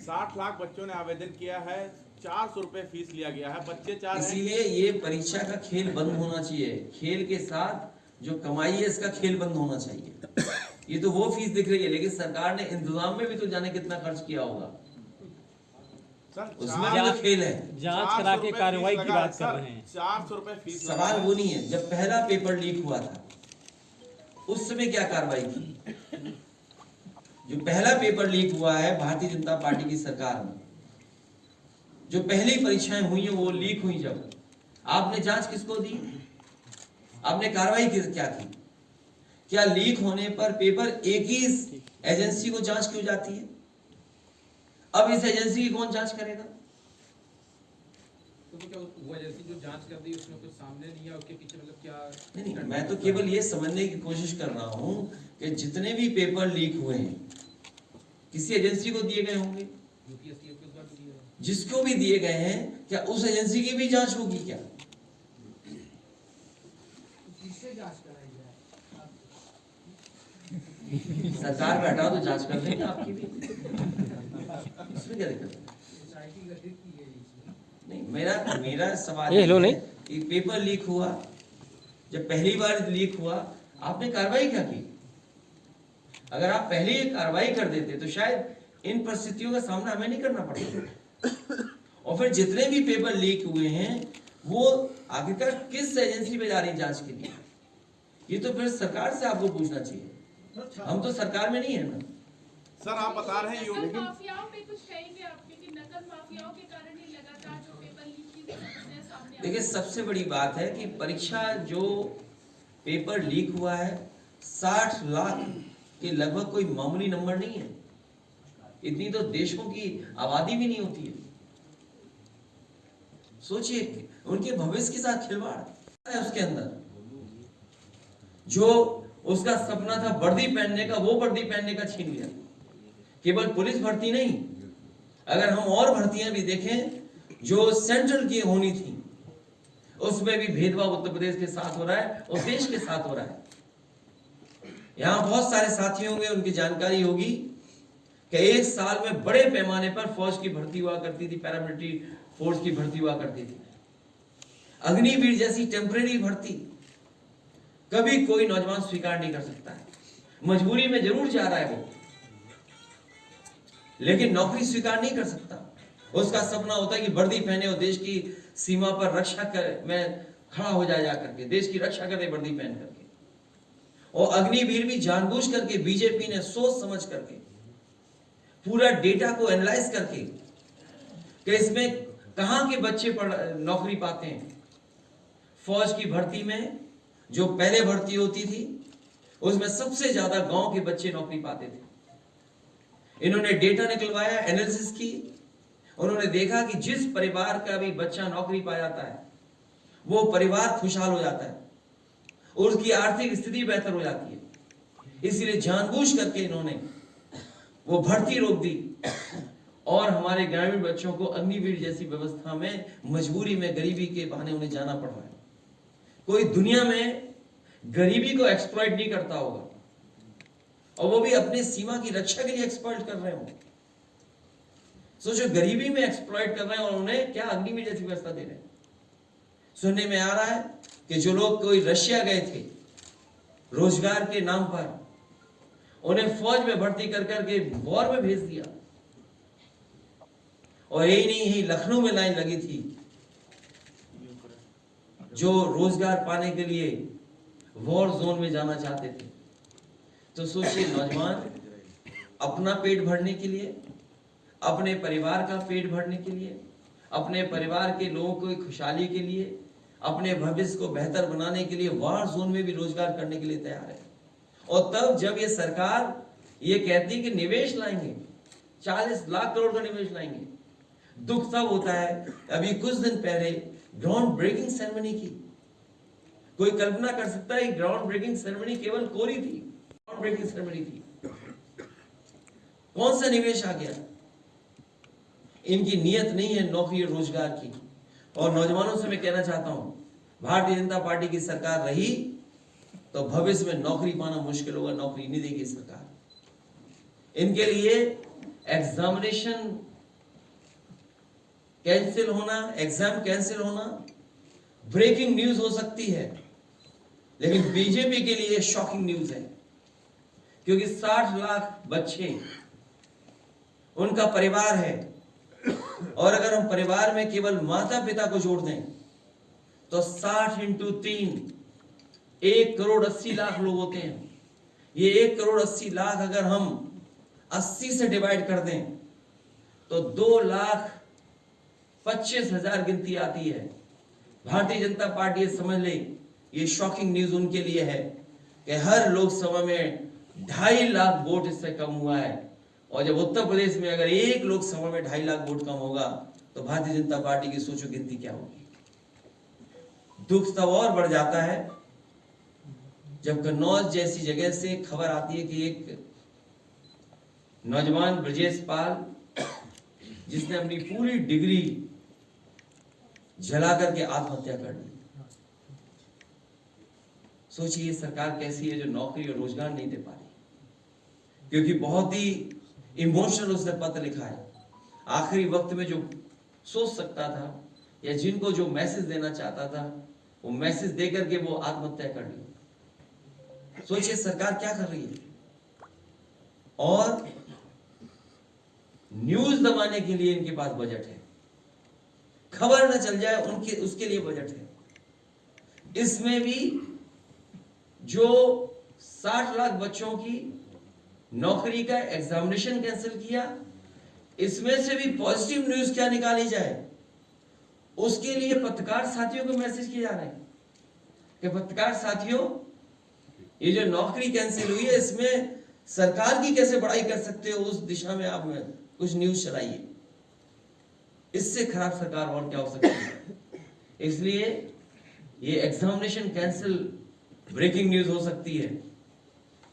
60 लाख बच्चों ने आवेदन किया है, 400 रुपए फीस लिया गया है, बच्चे 4 हैं। इसीलिए ये परीक्षा का खेल बंद होना चाहिए। खेल के साथ जो कमाई है इसका खेल बंद होना चाहिए। ये तो वो फीस दिख रही है, लेकिन सरकार ने इंतजाम में भी तो जाने कितना खर्च किया होगा, उसमें भी तो खेल है। जांच करा के कार्रवाई की बात कर रहे हैं। 400 रुपए फीस। सवाल वो नहीं है, जब पहला पेपर लीक हुआ था उस समय क्या कार्रवाई की? जो पहला पेपर लीक हुआ है भारतीय जनता पार्टी की सरकार में, जो पहली परीक्षाएं हुई हैं वो लीक हुई, जब आपने जांच किसको दी? आपने कार्रवाई क्या की? क्या लीक होने पर पेपर एक ही एजेंसी को जांच क्यों जाती है? अब इस एजेंसी की कौन जांच करेगा? तो क्या वो एजेंसी जो जांच कर दी उसमें कुछ सामने नहीं है, उसके पीछे मतलब क्या? नहीं, मैं तो केवल ये समझने की कोशिश कर रहा हूं कि जितने भी पेपर लीक हुए हैं किसी एजेंसी को दिए गए होंगे। यूपीएससी को इस बार दिया है। जिसको भी दिए गए हैं, क्या उस एजेंसी की भी जांच होगी? क्या किससे जांच कराई जाए? सरकार बैठा तो जांच कर लेंगे आपकी भी, इसमें क्या दिक्कत है? सोसाइटी गठित की है इसमें। नहीं, मेरा सवाल ये है कि पेपर लीक हुआ, जब पहली बार लीक हुआ आपने कार्रवाई क्या की? अगर आप पहले ही कार्रवाई कर देते तो शायद इन परिस्थितियों का सामना हमें नहीं करना पड़ता। और फिर जितने भी पेपर लीक हुए हैं वो आखिरकार किस एजेंसी पे जा रही है जांच के लिए? ये तो फिर सरकार से आपको पूछना चाहिए, हम तो सरकार में नहीं है ना। सर आप बता रहे हैं नकल माफियाओं पे कुछ कहेंगे आप, क्योंकि नकल माफियाओं के कारण ही लगातार जो पेपर लीक की समस्या सामने आ रही है। देखिए, सबसे बड़ी बात है कि परीक्षा जो पेपर लीक हुआ है 60 लाख के लगभग कोई मामूली नंबर नहीं है। इतनी तो देशों की आबादी भी नहीं होती है। सोचिए, उनके भविष्य के साथ खिलवाड़ है उसके अंदर। जो उसका सपना था वर्दी पहनने का, वो वर्दी पहनने का छीन लिया। केवल पुलिस भर्ती नहीं, अगर हम और भर्तियां भी देखें जो सेंट्रल की होनी थी उसमें भी भेदभाव उत्तर प्रदेश के साथ हो रहा है और देश के साथ हो रहा है। यहां बहुत सारे साथी होंगे, उनकी जानकारी होगी कि एक साल में बड़े पैमाने पर फौज की भर्ती हुआ करती थी, पैरामिलिट्री फोर्स की भर्ती हुआ करती थी। अग्निवीर जैसी टेम्परेरी भर्ती कभी कोई नौजवान स्वीकार नहीं कर सकता है। मजबूरी में जरूर जा रहा है वो, लेकिन नौकरी स्वीकार नहीं कर सकता। उसका सपना होता है कि वर्दी पहने और देश की सीमा पर रक्षा कर में खड़ा हो जाए, जाकर के देश की रक्षा करे वर्दी पहन करके। और अग्निवीर भी जानबूझ करके बीजेपी ने सोच समझ करके पूरा डेटा को एनालाइज करके कि इसमें कहां के बच्चे नौकरी पाते हैं। फौज की भर्ती में जो पहले भर्ती होती थी उसमें सबसे ज्यादा गांव के बच्चे नौकरी पाते थे। इन्होंने डेटा निकलवाया, एनालिसिस की, उन्होंने देखा कि जिस परिवार का भी बच्चा नौकरी पा जाता है वो परिवार खुशहाल हो जाता है और उसकी आर्थिक स्थिति बेहतर हो जाती है। इसलिए जानबूझ करके इन्होंने वो भर्ती रोक दी और हमारे ग्रामीण बच्चों को अग्निवीर जैसी व्यवस्था में मजबूरी में गरीबी के बहाने उन्हें जाना पड़ रहा है। कोई दुनिया में गरीबी को एक्सप्लॉइट नहीं करता होगा, और वो भी अपनी सीमा की रक्षा के लिए एक्सप्लॉइट कर रहे हो। सोचो, गरीबी में एक्सप्लॉइट कर रहे हैं और उन्हें क्या अग्निवीर जैसी व्यवस्था दे रहे हैं। सुनने में आ रहा है कि जो लोग कोई रशिया गए थे रोजगार के नाम पर, उन्हें फौज में भर्ती कर करके वॉर में भेज दिया। और यही नहीं, यही लखनऊ में लाइन लगी थी जो रोजगार पाने के लिए वॉर जोन में जाना चाहते थे। तो सोचिए, नौजवान अपना पेट भरने के लिए, अपने परिवार का पेट भरने के लिए, अपने परिवार के लोगों की खुशहाली के लिए, अपने भविष्य को बेहतर बनाने के लिए वॉर जोन में भी रोजगार करने के लिए तैयार है। और तब जब ये सरकार ये कहती कि निवेश लाएंगे, 40 लाख करोड़ का निवेश लाएंगे, दुख तब होता है। अभी कुछ दिन पहले ग्राउंड ब्रेकिंग सेरेमनी की, कोई कल्पना कर सकता है ग्राउंड ब्रेकिंग सेरेमनी केवल कोरी थी, ग्राउंड ब्रेकिंग सेरेमनी थी। कौन सा निवेश आ गया? इनकी नीयत नहीं है नौकरी और रोजगार की। और नौजवानों से मैं कहना चाहता हूं, भारतीय जनता पार्टी की सरकार रही तो भविष्य में नौकरी पाना मुश्किल होगा, नौकरी नहीं देगी सरकार। इनके लिए एग्जामिनेशन कैंसिल होना, एग्जाम कैंसिल होना ब्रेकिंग न्यूज हो सकती है, लेकिन बीजेपी के लिए शॉकिंग न्यूज है, क्योंकि 60 लाख बच्चे उनका परिवार है, और अगर हम परिवार में केवल माता पिता को जोड़ दें तो 60 इंटू 3 1,80,00,000 लोग होते हैं। ये 1,80,00,000 अगर हम 80 से डिवाइड कर दें तो 2,25,000 गिनती आती है। भारतीय जनता पार्टी ये समझ ले, ये शॉकिंग न्यूज उनके लिए है कि हर लोकसभा में 2.5 लाख वोट इससे कम हुआ है, और जब उत्तर प्रदेश में अगर एक लोकसभा में 2.5 लाख वोट कम होगा तो भारतीय जनता पार्टी की सोचो गिनती क्या होगी। दुख तब और बढ़ जाता है जब कन्नौज जैसी जगह से खबर आती है कि एक नौजवान ब्रजेश पाल, जिसने अपनी पूरी डिग्री जला करके आत्महत्या कर ली। सोचिए सरकार कैसी है जो नौकरी और रोजगार नहीं दे पा रही, क्योंकि बहुत ही इमोशनल उसने पत्र लिखा है। आखिरी वक्त में जो सोच सकता था या जिनको जो मैसेज देना चाहता था, वो मैसेज देकर के वो आत्महत्या कर ली। सोचिए सरकार क्या कर रही है। और न्यूज दबाने के लिए इनके पास बजट है, खबर न चल जाए उनके उसके लिए बजट है। इसमें भी जो 60 लाख बच्चों की नौकरी का एग्जामिनेशन कैंसिल किया, इसमें से भी पॉजिटिव न्यूज क्या निकाली जाए, उसके लिए पत्रकार साथियों को मैसेज किए जा रहे हैं कि पत्रकार साथियों, ये जो नौकरी कैंसिल हुई है इसमें सरकार की कैसे बड़ाई कर सकते हो, उस दिशा में आप कुछ न्यूज चलाइए। इससे खराब सरकार और क्या हो सकती है। इसलिए ये एग्जामिनेशन कैंसिल ब्रेकिंग न्यूज हो सकती है,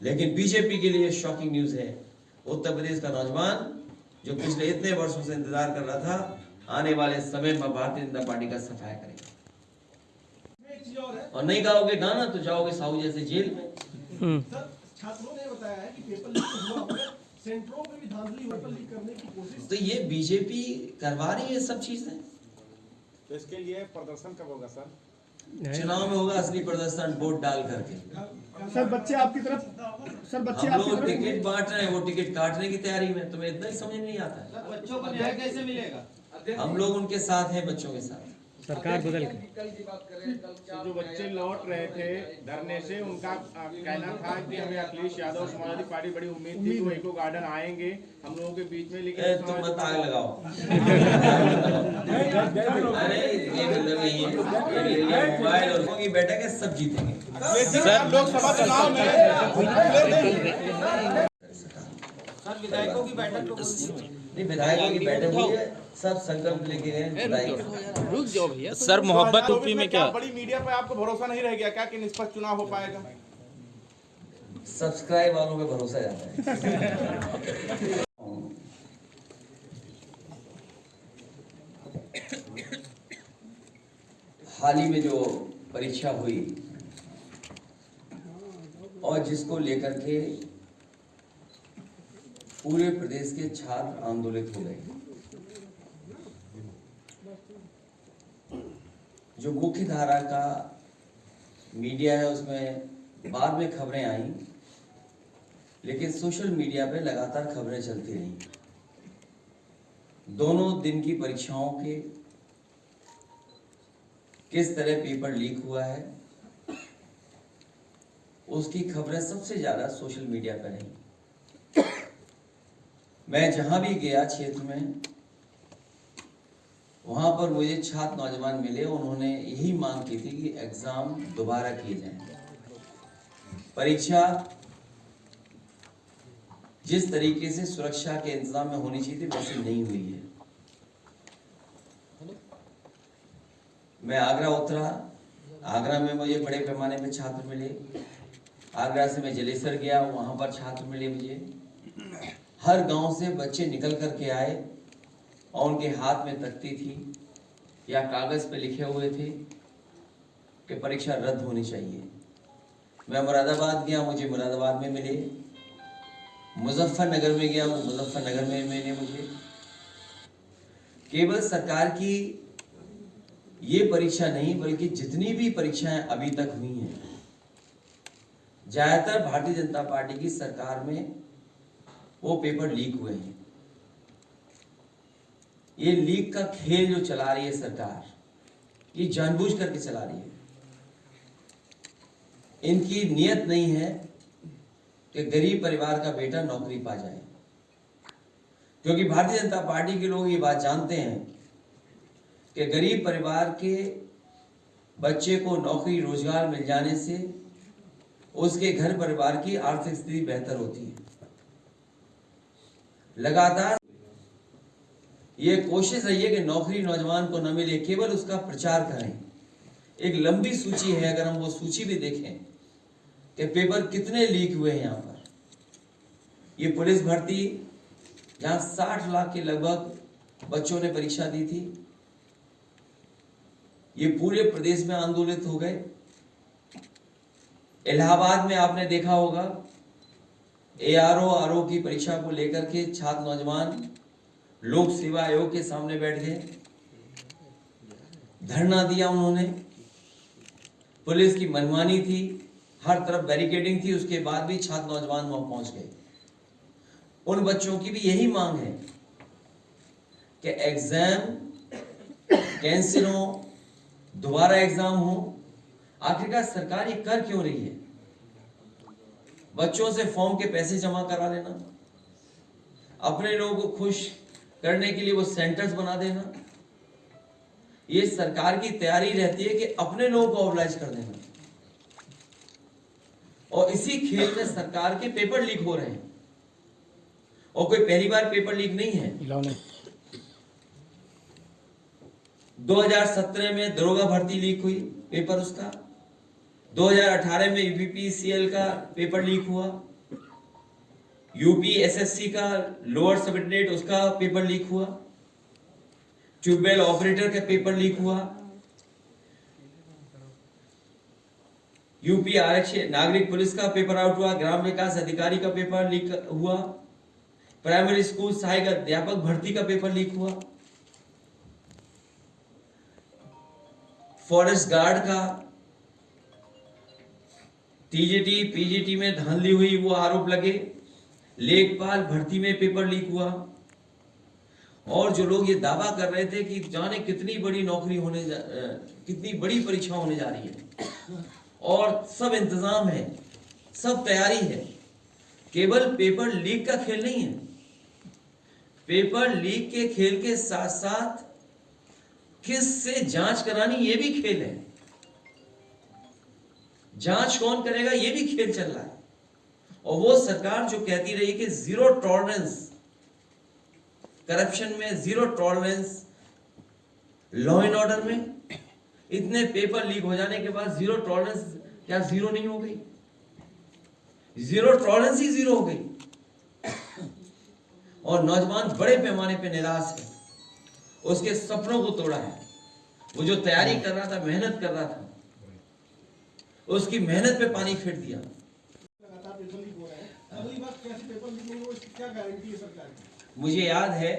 लेकिन बीजेपी के लिए शॉकिंग न्यूज है। उत्तर प्रदेश का नौजवान जो पिछले इतने वर्षों से इंतजार कर रहा था, आने वाले समय में भारतीय जनता पार्टी का सफाया करेगा। और नहीं गाओगे गाना तो जाओगे साहू जैसे जेल में। सर, छात्रों ने बताया है कि पेपर लीक हुआ है, सेंटरों में भी धांधली पेपर लीक करने की कोशिश। तो ये बीजेपी करवा रही है सब चीजें। तो इसके लिए प्रदर्शन कब होगा सर? चुनाव में होगा असली प्रदर्शन, वोट डाल करके। सर बच्चे आपकी तरफ, सर बच्चे हम आपकी लोग तरफ टिकट बांट रहे हैं, वो टिकट काटने की तैयारी में। तुम्हें इतना ही समझ नहीं आता है। बच्चों को न्याय कैसे मिलेगा? हम लोग उनके साथ हैं, बच्चों के साथ। सरकार बदल के जो बच्चे लौट रहे थे धरने से, उनका कहना था कि हमें अखिलेश यादव समाजवादी पार्टी बड़ी उम्मीद थी कि वो इको गार्डन आएंगे हम लोगों के बीच में, लेकिन तुम मत आग लगाओ। अरे ये मतलब नहीं है, ये मोबाइल और की बैठक है, सब जीतेंगे। लोकसभा चुनाव में सर विधायकों की बैठक तो नहीं, विधायकों की बैठक हुई है, सब संकल्प लेके गए विधायक। रुक जाओ भैया। सर मोहब्बत यूपी में क्या बड़ी मीडिया पे आपको भरोसा नहीं रह गया क्या कि निष्पक्ष चुनाव हो पाएगा? सब्सक्राइब वालों पे भरोसा जाता है। हाल ही में जो परीक्षा हुई और जिसको लेकर के पूरे प्रदेश के छात्र आंदोलित हो गए, जो मुख्य धारा का मीडिया है उसमें बाद में खबरें आई, लेकिन सोशल मीडिया पे लगातार खबरें चलती रही। दोनों दिन की परीक्षाओं के किस तरह पेपर लीक हुआ है, उसकी खबरें सबसे ज्यादा सोशल मीडिया पर रही। मैं जहां भी गया क्षेत्र में, वहां पर मुझे छात्र नौजवान मिले, उन्होंने यही मांग की थी कि एग्जाम दोबारा किए जाएं। परीक्षा जिस तरीके से सुरक्षा के इंतजाम में होनी चाहिए थी वैसे नहीं हुई है। मैं आगरा उतरा, आगरा में मुझे बड़े पैमाने पर छात्र मिले। आगरा से मैं जलेसर गया, वहां पर छात्र मिले मुझे। हर गांव से बच्चे निकल करके आए और उनके हाथ में तख्ती थी या कागज पे लिखे हुए थे कि परीक्षा रद्द होनी चाहिए। मैं मुरादाबाद गया, मुझे मुरादाबाद में मिले। मुजफ्फरनगर में गया, मुजफ्फरनगर में मिले मुझे केवल सरकार की ये परीक्षा नहीं बल्कि जितनी भी परीक्षाएं अभी तक हुई हैं, ज्यादातर भारतीय जनता पार्टी की सरकार में वो पेपर लीक हुए हैं। ये लीक का खेल जो चला रही है सरकार, ये जानबूझ करके चला रही है। इनकी नियत नहीं है कि गरीब परिवार का बेटा नौकरी पा जाए, क्योंकि भारतीय जनता पार्टी के लोग ये बात जानते हैं कि गरीब परिवार के बच्चे को नौकरी रोजगार मिल जाने से उसके घर परिवार की आर्थिक स्थिति बेहतर होती है। लगातार ये कोशिश रही है कि नौकरी नौजवान को न मिले, केवल उसका प्रचार करें। एक लंबी सूची है, अगर हम वो सूची भी देखें कि पेपर कितने लीक हुए हैं यहाँ पर। ये पुलिस भर्ती जहाँ 60 लाख के लगभग बच्चों ने परीक्षा दी थी, ये पूरे प्रदेश में आंदोलित हो गए। इलाहाबाद में आपने देखा होगा, ARO RO की परीक्षा को लेकर के छात्र नौजवान लोक सेवा आयोग के सामने बैठ गए, धरना दिया उन्होंने। पुलिस की मनमानी थी, हर तरफ बैरिकेडिंग थी, उसके बाद भी छात्र नौजवान वहां पहुंच गए। उन बच्चों की भी यही मांग है कि एग्जाम कैंसिल हो, दोबारा एग्जाम हो। आखिरकार सरकार ये कर क्यों रही है? बच्चों से फॉर्म के पैसे जमा करा लेना, अपने लोगों को खुश करने के लिए वो सेंटर्स बना देना, ये सरकार की तैयारी रहती है कि अपने लोगों को ऑर्गेनाइज कर देना। और इसी खेल में सरकार के पेपर लीक हो रहे हैं। और कोई पहली बार पेपर लीक नहीं है। 2017 में दरोगा भर्ती लीक हुई, पेपर उसका। 2018 में UPPCL का पेपर लीक हुआ। UPSSC का लोअर सब इंटरमीडिएट उसका पेपर लीक हुआ। ट्यूबवेल ऑपरेटर का पेपर लीक हुआ। यूपी आरक्षित नागरिक पुलिस का पेपर आउट हुआ। ग्राम विकास अधिकारी का पेपर लीक हुआ। प्राइमरी स्कूल सहायक अध्यापक भर्ती का पेपर लीक हुआ। फॉरेस्ट गार्ड का TGT PGT में धांधली हुई, वो आरोप लगे। लेखपाल भर्ती में पेपर लीक हुआ। और जो लोग ये दावा कर रहे थे कि जाने कितनी बड़ी नौकरी कितनी बड़ी परीक्षा होने जा रही है और सब इंतजाम है, सब तैयारी है, केवल पेपर लीक का खेल नहीं है। पेपर लीक के खेल के साथ साथ किस से जांच करानी ये भी खेल है। जांच कौन करेगा ये भी खेल चल रहा है। और वो सरकार जो कहती रही कि जीरो टॉलरेंस करप्शन में, zero tolerance law and order में, इतने पेपर लीक हो जाने के बाद जीरो टॉलरेंस क्या जीरो नहीं हो गई? जीरो टॉलरेंस ही जीरो हो गई। और नौजवान बड़े पैमाने पे निराश है, उसके सपनों को तोड़ा है। वो जो तैयारी कर रहा था, मेहनत कर रहा था, उसकी मेहनत पे पानी फेर दिया। लगातार पेपर लीक हो रहा है, अगली बार कैसे पेपर लीक नहीं हो, इसकी क्या गारंटी है सरकार की? मुझे याद है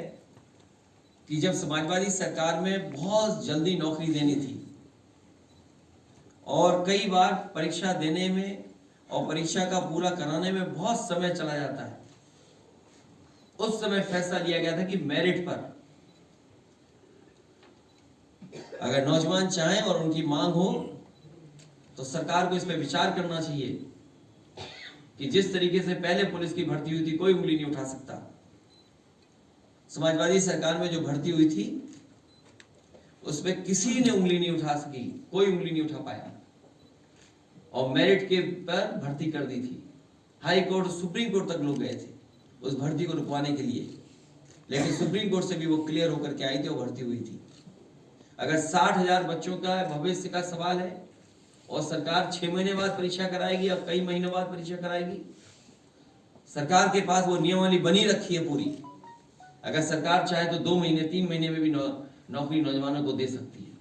कि जब समाजवादी सरकार में बहुत जल्दी नौकरी देनी थी और कई बार परीक्षा देने में और परीक्षा का पूरा कराने में बहुत समय चला जाता है, उस समय फैसला लिया गया था कि मेरिट पर अगर नौजवान चाहें और उनकी मांग हो तो सरकार को इस पर विचार करना चाहिए कि जिस तरीके से पहले पुलिस की भर्ती हुई थी, कोई उंगली नहीं उठा सकता। समाजवादी सरकार में जो भर्ती हुई थी उसमें किसी ने उंगली नहीं उठा सकी, कोई उंगली नहीं उठा पाया और मेरिट के पर भर्ती कर दी थी। हाई कोर्ट, सुप्रीम कोर्ट तक लोग गए थे उस भर्ती को रुकवाने के लिए, लेकिन सुप्रीम कोर्ट से भी वो क्लियर होकर के आई थी और भर्ती हुई थी। अगर 60,000 बच्चों का भविष्य का सवाल है और सरकार 6 महीने बाद परीक्षा कराएगी या कई महीनों बाद परीक्षा कराएगी, सरकार के पास वो नियमावली बनी रखी है पूरी। अगर सरकार चाहे तो 2 महीने 3 महीने में भी नौकरी नौजवानों को दे सकती है।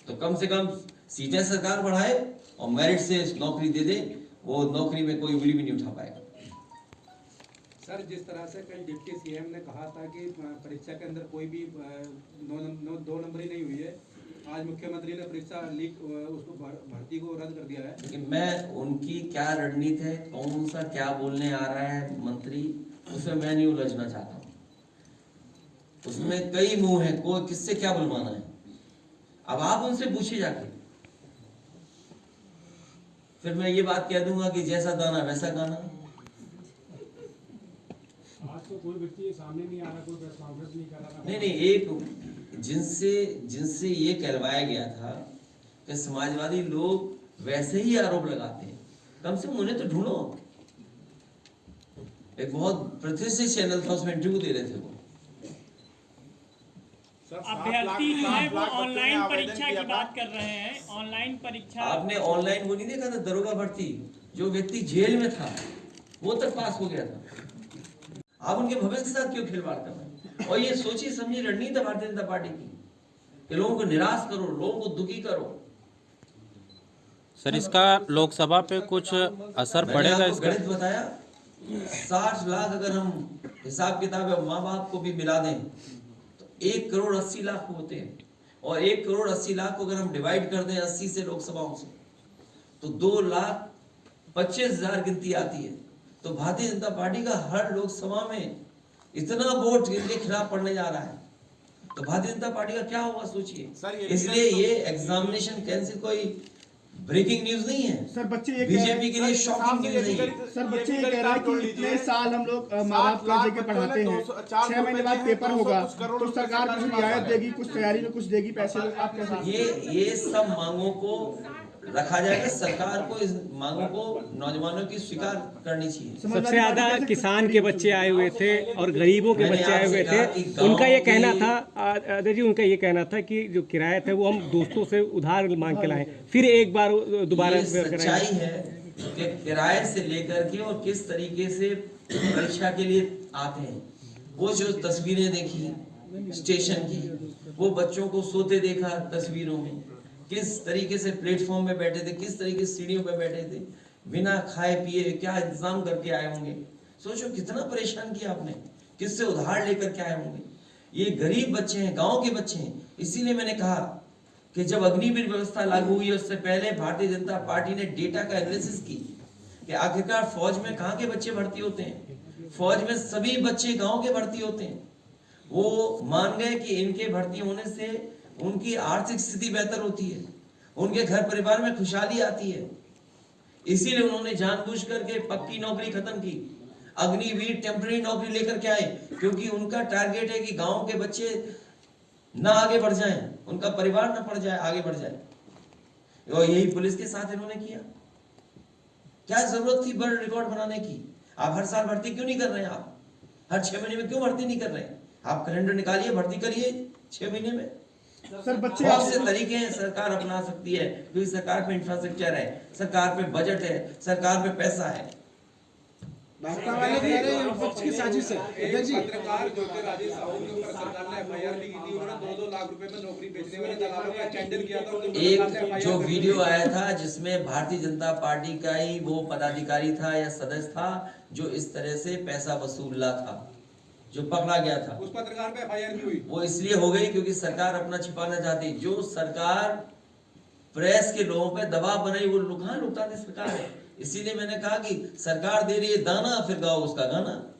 तो कम से कम सीटें सरकार बढ़ाए और मेरिट से नौकरी दे दे, वो नौकरी में कोई उंगली भी नहीं उठा पाएगा। सर, जिस तरह से कल डिप्टी सीएम ने कहा था कि परीक्षा के अंदर कोई भी 2 नंबरी नहीं हुई है, आज मुख्यमंत्री ने परीक्षा लीक उसको भर्ती को रद्द कर दिया है। लेकिन मैं उनकी क्या रणनीति है, कौन सा क्या बोलने आ रहा है मंत्री, उसमें मैं नहीं उलझना चाहता हूँ। उसमें कई मुंह है, कोई किससे क्या बुलवाना है, अब आप उनसे पूछिए जाके। फिर मैं ये बात कह दूंगा कि जैसा दाना वैसा गाना। आज तो कोई व्यक्ति सामने नहीं आ रहा, कोई प्रेस कॉन्फ्रेंस नहीं कर रहा। नहीं, एक जिनसे ये कहलवाया गया था कि समाजवादी लोग वैसे ही आरोप लगाते हैं, कम से कम उन्हें तो ढूंढो। एक बहुत प्रतिष्ठित चैनल था, उसमें इंटरव्यू दे रहे थे वो। अभ्यर्थी जो है वो ऑनलाइन परीक्षा की बात कर रहे हैं। ऑनलाइन परीक्षा, आपने ऑनलाइन वो नहीं देखा था, दरोगा भर्ती, जो व्यक्ति जेल में था वो तक पास हो गया था। आप उनके भविष्य के साथ क्यों खिलवाड़ कर रहे हैं? और ये सोची समझी रणनीति है भारतीय जनता पार्टी की कि लोगों को निराश करो, लोगों को दुखी करो। सर, इसका लोकसभा पे कुछ असर पड़ेगा? मैंने आपको इसका गणित बताया, 60 लाख अगर हम हिसाब किताब है माँ बाप को भी मिला दें तो 1 करोड़ 80 लाख होते हैं, और 1 करोड़ 80 लाख को अगर हम डिवाइड कर दें 80 से लोकसभाओं से तो 2,25,000 गिनती आती है। तो भारतीय जनता पार्टी का हर लोकसभा में इतना वोट इनके खिलाफ पड़ने जा रहा है, तो भारतीय जनता पार्टी का क्या होगा सोचिए। इसलिए ये एग्जामिनेशन कैंसिल कोई ब्रेकिंग न्यूज नहीं है सर, बच्चे ये बीजेपी के लिए शॉकिंग न्यूज नहीं है। सर, बच्चे ये कह रहा है कि इतने साल हम लोग माँ बाप को लेके पढ़ाते हैं, 6 महीने बाद पेपर होगा तो सरकार कुछ रियायत देगी, कुछ तैयारी में कुछ देगी पैसे, आप कैसे? ये सब मांगों को रखा जाएगा, सरकार को इस मांगों को नौजवानों की स्वीकार करनी चाहिए। सबसे ज्यादा किसान के बच्चे आए हुए थे और गरीबों के बच्चे आए हुए थे। उनका ये कहना था अजय जी, उनका ये कहना था कि जो किराया था वो हम दोस्तों से उधार मांग के लाए, फिर एक बार दोबारा। सच्चाई है कि किराए से लेकर के और किस तरीके से परीक्षा के लिए आते हैं, वो जो तस्वीरें देखी स्टेशन की, वो बच्चों को सोते देखा तस्वीरों में, किस तरीके से प्लेटफॉर्म में बैठे थे, किस तरीके से सीढ़ियों पे बैठे थे, बिना खाए पिए क्या इंतजाम करके आए होंगे। सोचो कितना परेशान किया आपने, किससे उधार लेकर के आए होंगे। ये गरीब बच्चे हैं, गांव के बच्चे हैं। इसीलिए मैंने कहा कि जब अग्निवीर व्यवस्था लागू हुई उससे पहले भारतीय जनता पार्टी ने डेटा का एनालिसिस की कि आखिरकार फौज में कहाँ के बच्चे भर्ती होते हैं। फौज में सभी बच्चे गाँव के भर्ती होते हैं। वो मान गए कि इनके भर्ती होने से उनकी आर्थिक स्थिति बेहतर होती है, उनके घर परिवार में खुशहाली आती है। इसीलिए उन्होंने जानबूझ करके पक्की नौकरी खत्म की, अग्निवीर टेम्पररी नौकरी लेकर के आए, क्योंकि उनका टारगेट है कि गांव के बच्चे ना आगे बढ़ जाएं, उनका परिवार ना पड़ जाए, आगे बढ़ जाए। और यही पुलिस के साथ इन्होंने किया। क्या जरूरत थी वर्ल्ड रिकॉर्ड बनाने की? आप हर साल भर्ती क्यों नहीं कर रहे हैं? आप हर 6 महीने में क्यों भर्ती नहीं कर रहे हैं? आप कैलेंडर निकालिए, भर्ती करिए 6 महीने में। सर, बच्चे बहुत से तरीके हैं सरकार अपना सकती है, क्योंकि सरकार पे इंफ्रास्ट्रक्चर है, सरकार पे बजट है, सरकार पे पैसा है। भाजपा वाले कह रहे हैं विपक्ष की साजिश है। पत्रकार जो थे राजेश साहू के ऊपर सरकार ने एफआईआर ली थी, उन्होंने 2-2 लाख रुपए में नौकरी बेचने वाले दलालों का कैंडल किया था। एक जो वीडियो आया था जिसमें भारतीय जनता पार्टी का ही वो पदाधिकारी था या सदस्य था जो इस तरह से पैसा वसूल रहा था, जो पकड़ा गया था, उस पत्रकार पे एफआईआर भी हुई। वो इसलिए हो गई क्योंकि सरकार अपना छिपाना चाहती। जो सरकार प्रेस के लोगों पे दबाव बनाई वो कहाँ लुटाती सरकार है। इसीलिए मैंने कहा कि सरकार दे रही है दाना, फिर गाओ उसका गाना।